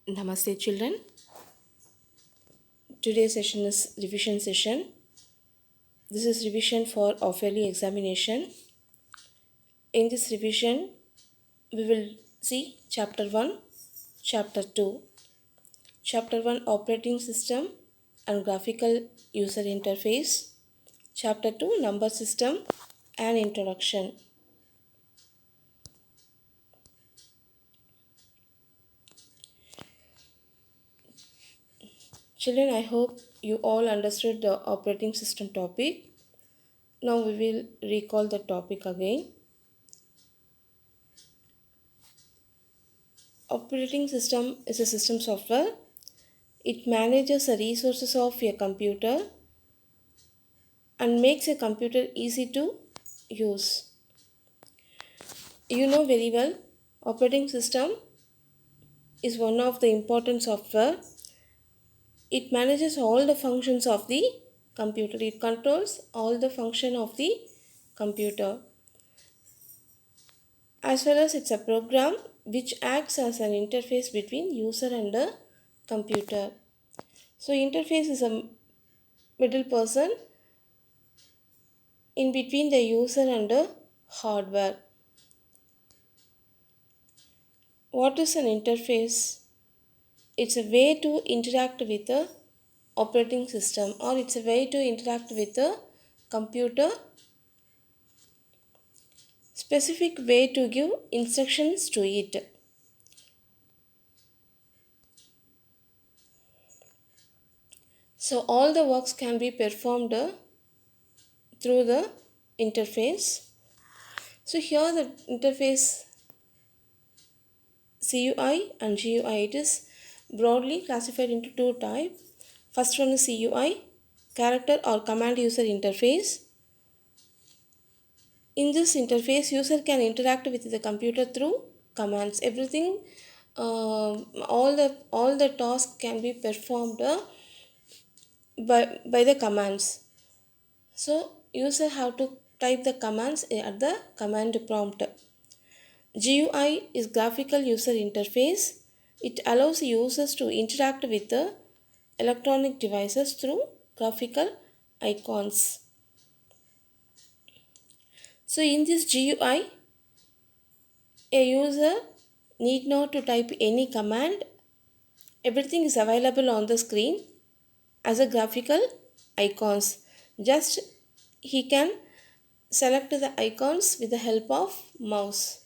Namaste, children. Today's session is revision session. This is revision for half-yearly examination. In this revision, we will see Chapter 1, Chapter 2. Chapter 1 Operating System and Graphical User Interface. Chapter 2 Number System and Introduction. Children, I hope you all understood the operating system topic. Now we will recall the topic again. Operating system is a system software. It manages the resources of a computer and makes a computer easy to use. You know very well, operating system is one of the important software. It manages all the functions of the computer. It controls all the function of the computer. As well as it's a program which acts as an interface between user and the computer. So interface is a middle person in between the user and the hardware. What is an interface? It's a way to interact with the operating system, or it's a way to interact with the computer, specific way to give instructions to it. So all the works can be performed through the interface. So here the interface CUI and GUI, it is broadly classified into two types. First one is CUI, character or command user interface. In this interface, user can interact with the computer through commands. Everything, all the tasks can be performed by the commands. So user have to type the commands at the command prompt. GUI is graphical user interface. It allows users to interact with the electronic devices through graphical icons. So in this GUI, a user need not to type any command. Everything is available on the screen as a graphical icons. Just he can select the icons with the help of mouse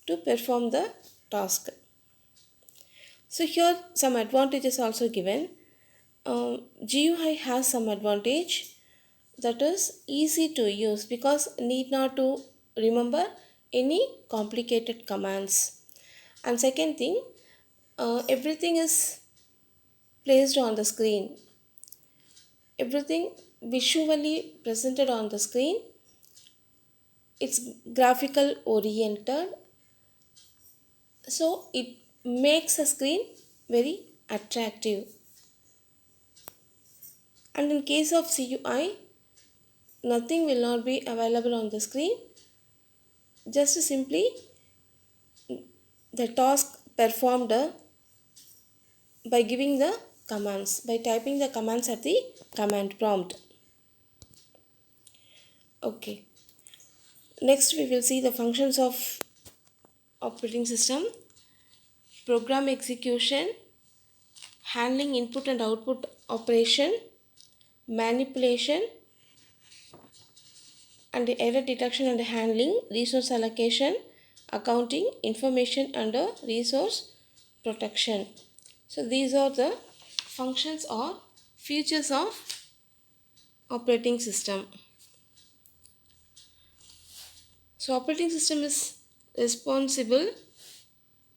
to perform the task. So here some advantages also given. GUI has some advantage, that is easy to use because need not to remember any complicated commands. And second thing, everything is placed on the screen. Everything visually presented on the screen. It's graphical oriented, so it makes a screen very attractive. And in case of CUI, nothing will not be available on the screen. Just simply the task performed by giving the commands, by typing the commands at the command prompt. Okay. Next we will see the functions of operating system. Program execution, handling input and output operation, manipulation and error detection and handling, resource allocation, accounting, information and resource protection. So these are the functions or features of operating system. So operating system is responsible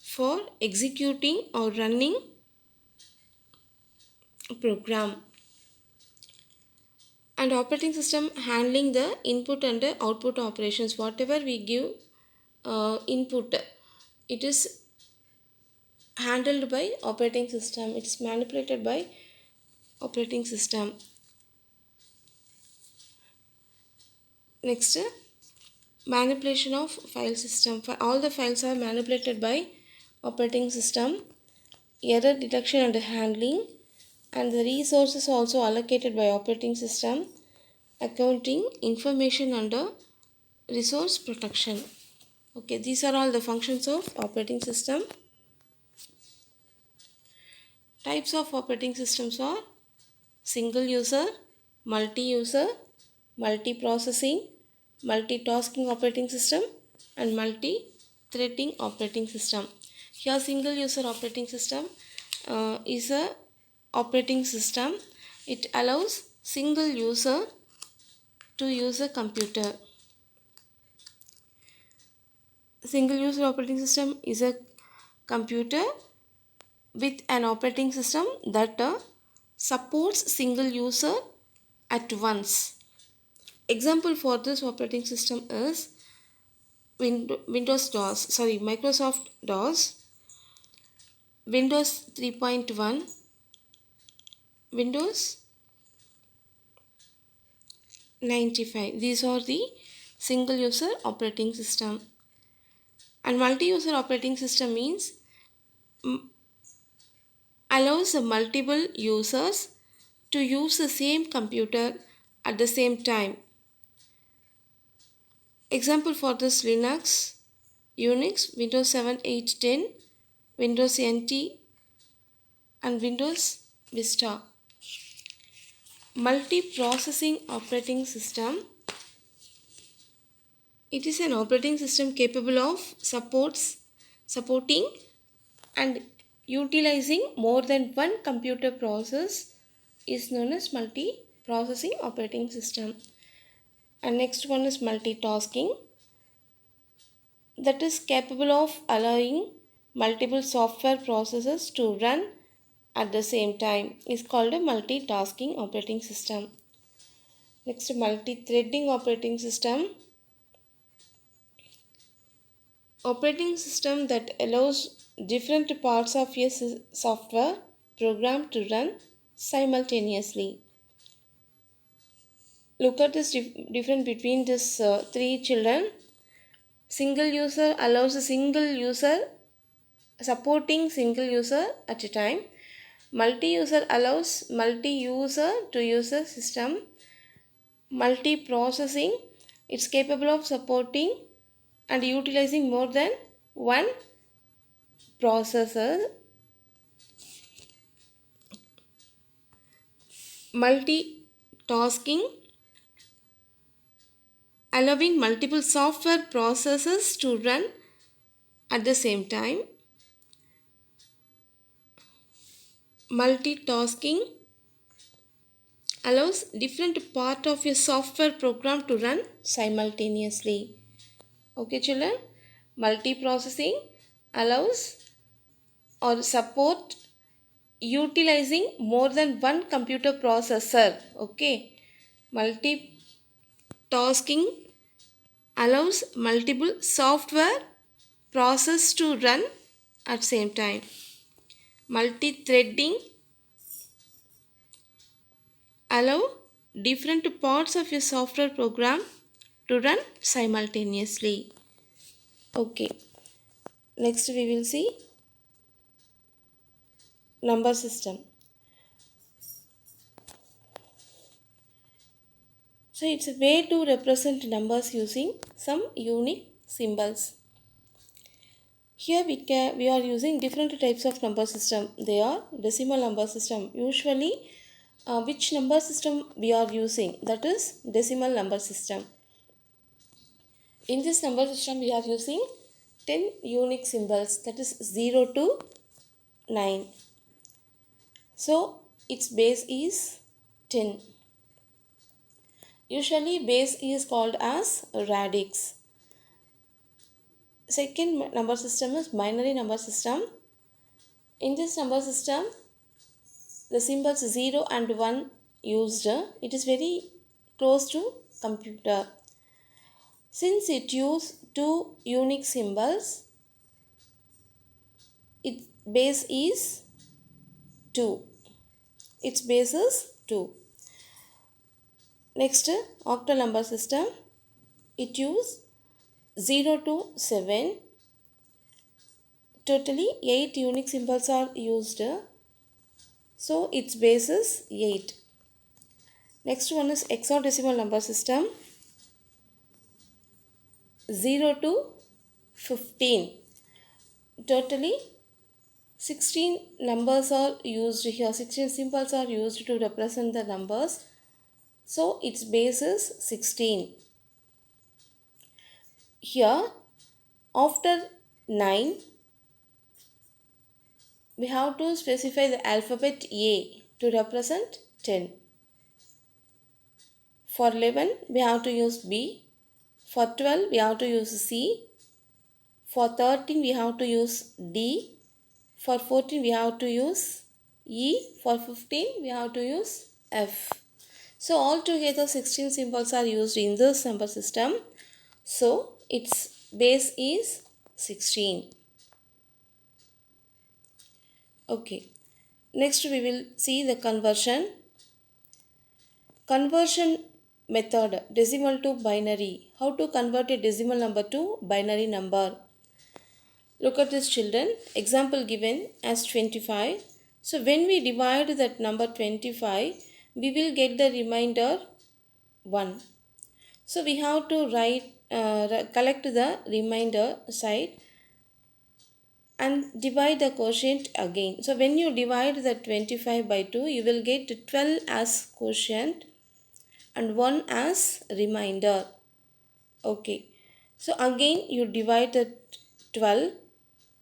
for executing or running a program, and operating system handling the input and the output operations. Whatever we give input, it is handled by operating system. It's manipulated by operating system. Next, manipulation of file system. All the files are manipulated by operating system. error detection and handling, and the resources also allocated by operating system, accounting, information under resource protection. Okay, these are all the functions of operating system. Types of operating systems are single user, multi-user, multi-processing, multitasking operating system, and multi-threading operating system. Here single user operating system is a operating system. It allows single user to use a computer. Single user operating system is a computer with an operating system that supports single user at once. Example for this operating system is Windows DOS, Microsoft DOS, Windows 3.1, Windows 95. These are the single user operating system. And multi-user operating system means allows multiple users to use the same computer at the same time. Example for this Linux, Unix, Windows 7, 8, 10, Windows NT, and Windows Vista. Multi-processing operating system. It is an operating system capable of supporting and utilizing more than one computer process is known as multi-processing operating system. And next one is multitasking, that is capable of allowing multiple software processes to run at the same time is called a multitasking operating system. Next, multi-threading operating system. Operating system that allows different parts of a software program to run simultaneously. Look at this difference between these three children. Single user allows a single user supporting single user at a time. Multi-user allows multi-user to use a system. Multi-processing, it's capable of supporting and utilizing more than one processor. Multitasking, allowing multiple software processes to run at the same time. Multitasking allows different part of a software program to run simultaneously. Okay children, multiprocessing allows or support utilizing more than one computer processor. Okay, multitasking allows multiple software process to run at same time. Multi-threading allow different parts of your software program to run simultaneously. Okay, next we will see number system. So it's a way to represent numbers using some unique symbols. Here we are using different types of number system. They are decimal number system. Usually which number system we are using, that is decimal number system. In this number system we are using 10 unique symbols, that is 0 to 9. So its base is 10. Usually base is called as radix. Second number system is binary number system. In this number system, the symbols 0 and 1 used, it is very close to computer. Since it uses two unique symbols, its base is 2. Its base is 2. Next, octal number system. It uses 0 to 7. totally 8 unique symbols are used. So its base is 8. Next one is hexadecimal number system. 0 to 15. Totally 16 numbers are used here. 16 symbols are used to represent the numbers. So its base is 16. Here after 9 we have to specify the alphabet A to represent 10. For 11 we have to use B. For 12 we have to use C. For 13 we have to use D. For 14 we have to use E. For 15 we have to use F. So altogether 16 symbols are used in this number system. So its base is 16. Okay. Next we will see the conversion. Conversion method, decimal to binary. How to convert a decimal number to binary number. Look at this children. Example given as 25. So when we divide that number 25, we will get the remainder 1. So we have to collect the remainder side and divide the quotient again. So when you divide the 25 by 2, you will get 12 as quotient and 1 as remainder. Okay. So again you divide the 12.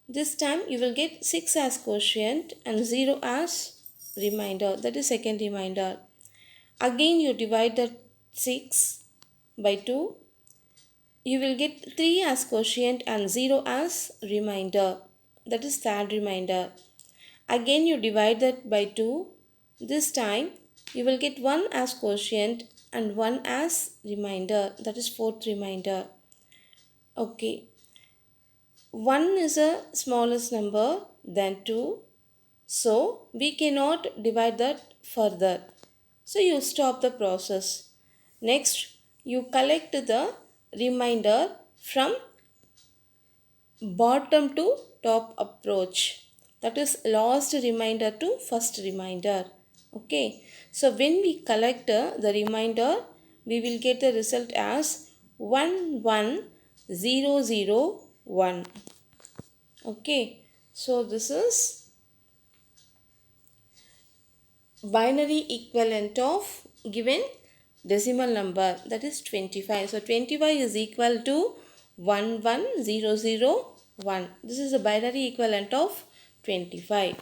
This time you will get 6 as quotient and 0 as remainder. That is second remainder. Again you divide the 6 by 2. You will get 3 as quotient and 0 as remainder. That is third remainder. Again you divide that by 2. This time you will get 1 as quotient and 1 as remainder. That is fourth remainder. Okay. 1 is a smallest number than 2. So we cannot divide that further. So you stop the process. Next you collect the remainder from bottom to top approach. That is last remainder to first remainder. Okay. So when we collect the remainder, we will get the result as 11001. Okay. So this is binary equivalent of given decimal number, that is 25. So 25 is equal to 11001. This is a binary equivalent of 25.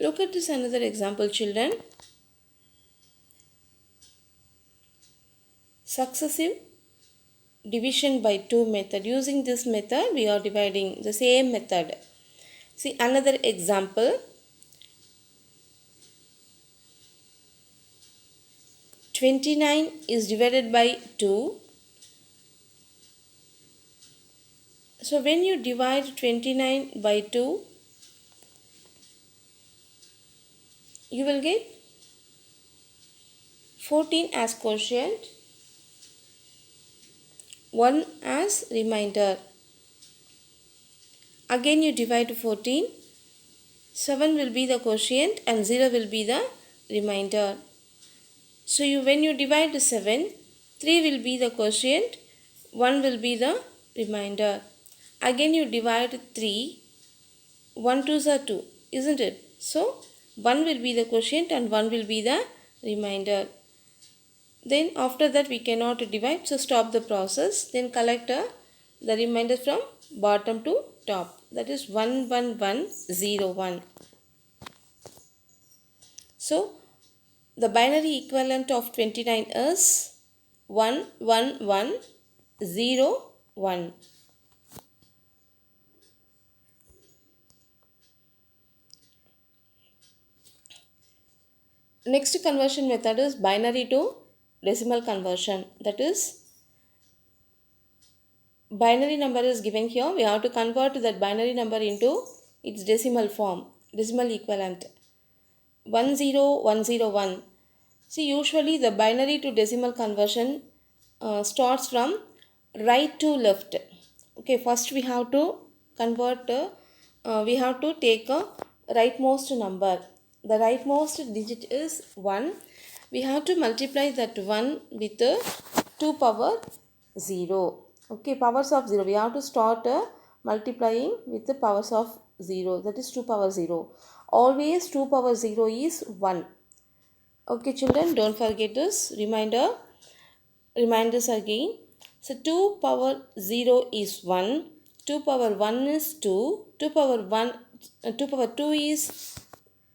Look at this another example children. Successive division by 2 method. Using this method we are dividing the same method. See another example. 29 is divided by 2. So when you divide 29 by 2, you will get 14 as quotient, 1 as remainder. Again you divide 14, 7 will be the quotient and 0 will be the remainder. So when you divide 7, 3 will be the quotient, 1 will be the remainder. Again you divide 3, 1 2s are 2, isn't it? So 1 will be the quotient and 1 will be the remainder. Then after that we cannot divide, so stop the process. Then collect the remainder from bottom to top. That is 11101. So the binary equivalent of 29 is 11101. Next conversion method is binary to decimal conversion. That is, binary number is given here. We have to convert that binary number into its decimal form, decimal equivalent. 10101. See, usually the binary to decimal conversion starts from right to left. Okay, first we have to convert, we have to take a rightmost number. The rightmost digit is 1. We have to multiply that 1 with 2 power 0. Okay, powers of 0. We have to start multiplying with the powers of 0. That is 2 power 0. Always 2 power 0 is 1. Okay, children, don't forget this reminders again. So 2 power 0 is 1, 2 power 1 is 2, 2 power 1 2 power 2 is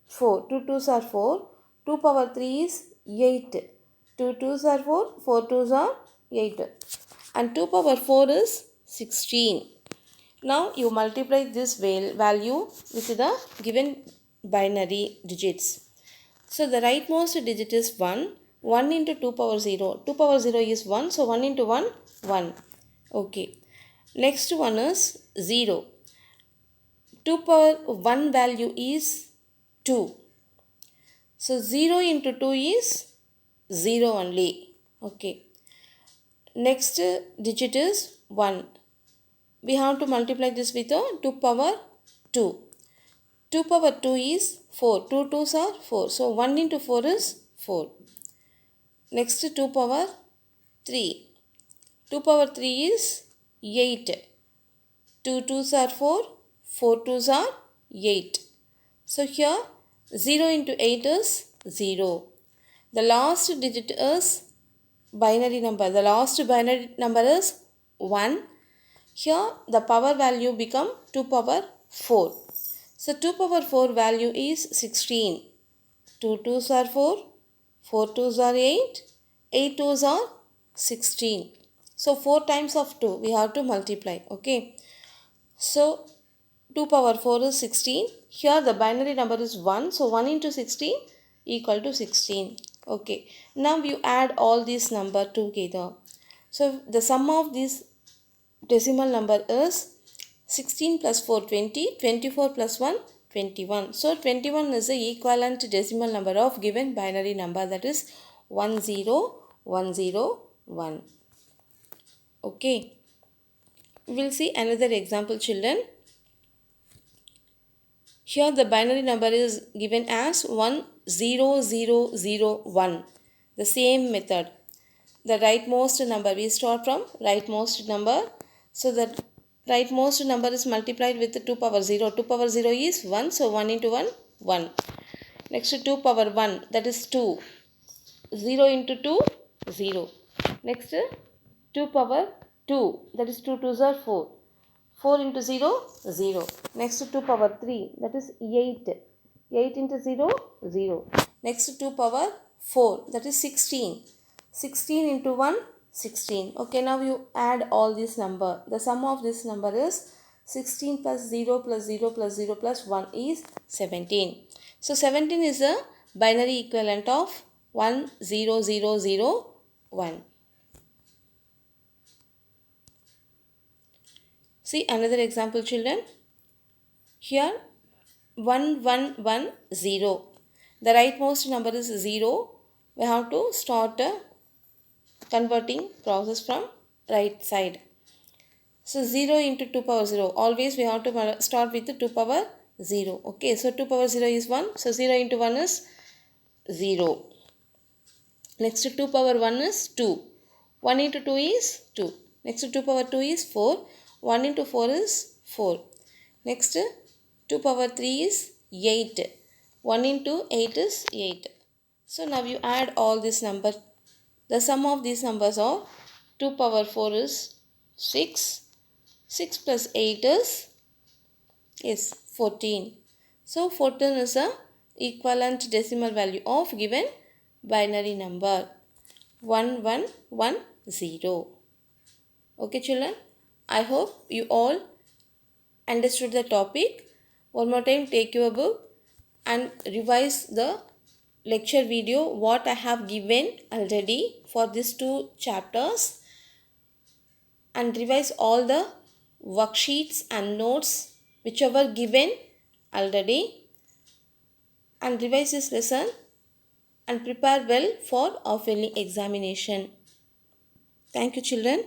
4, 2 2s are 4, 2 power 3 is 8, 2 2s are 4, 4 2s are 8, and 2 power 4 is 16. Now you multiply this value with the given binary digits. So the rightmost digit is 1. 1 into 2 power 0. 2 power 0 is 1. So 1 into 1, 1. Okay. Next one is 0. 2 power 1 value is 2. So 0 into 2 is 0 only. Okay. Next digit is 1. We have to multiply this with 2 power 2. 2 power 2 is 4. 2 2s are 4. So 1 into 4 is 4. Next 2 power 3. 2 power 3 is 8. 2 2s are 4. 4 2s are 8. So here 0 into 8 is 0. The last digit is binary number. The last binary number is 1. Here the power value become 2 power 4. So 2 power 4 value is 16. 2 2s are 4, 4 2s are 8, 8 2s are 16. So 4 times of 2 we have to multiply. Okay. So 2 power 4 is 16. Here the binary number is 1. So 1 into 16 equal to 16. Okay. Now you add all these number together. So the sum of this decimal number is 16 plus 4 20, 24 plus 1 21. So 21 is the equivalent decimal number of given binary number, that is 10101. Okay. We'll see another example, children. Here the binary number is given as 10001. The same method. The rightmost number, we start from rightmost number. So the rightmost number is multiplied with 2 power 0. 2 power 0 is 1. So 1 into 1, 1. Next 2 power 1, that is 2. 0 into 2, 0. Next 2 power 2, that is 2 2s are 4. 4 into 0, 0. Next 2 power 3, that is 8. 8 into 0, 0. Next 2 power 4, that is 16. 16 into 1, 16. Okay, now you add all this number. The sum of this number is 16 plus 0 plus 0 plus 0 plus 1 is 17. So 17 is a binary equivalent of 10001. See another example, children. Here 1110. The rightmost number is 0. We have to start converting process from right side. So 0 into 2 power 0. Always we have to start with 2 power 0. Okay, so 2 power 0 is 1. So 0 into 1 is 0. Next 2 power 1 is 2. 1 into 2 is 2. Next 2 power 2 is 4. 1 into 4 is 4. Next 2 power 3 is 8. 1 into 8 is 8. So now you add all this number. The sum of these numbers are 2 power 4 is 6. 6 plus 8 is 14. So 14 is a equivalent decimal value of given binary number 1110. Okay, children. I hope you all understood the topic. One more time, take your book and revise the lecture video what I have given already for these 2 chapters, and revise all the worksheets and notes whichever given already, and revise this lesson and prepare well for half-yearly examination. Thank you, children.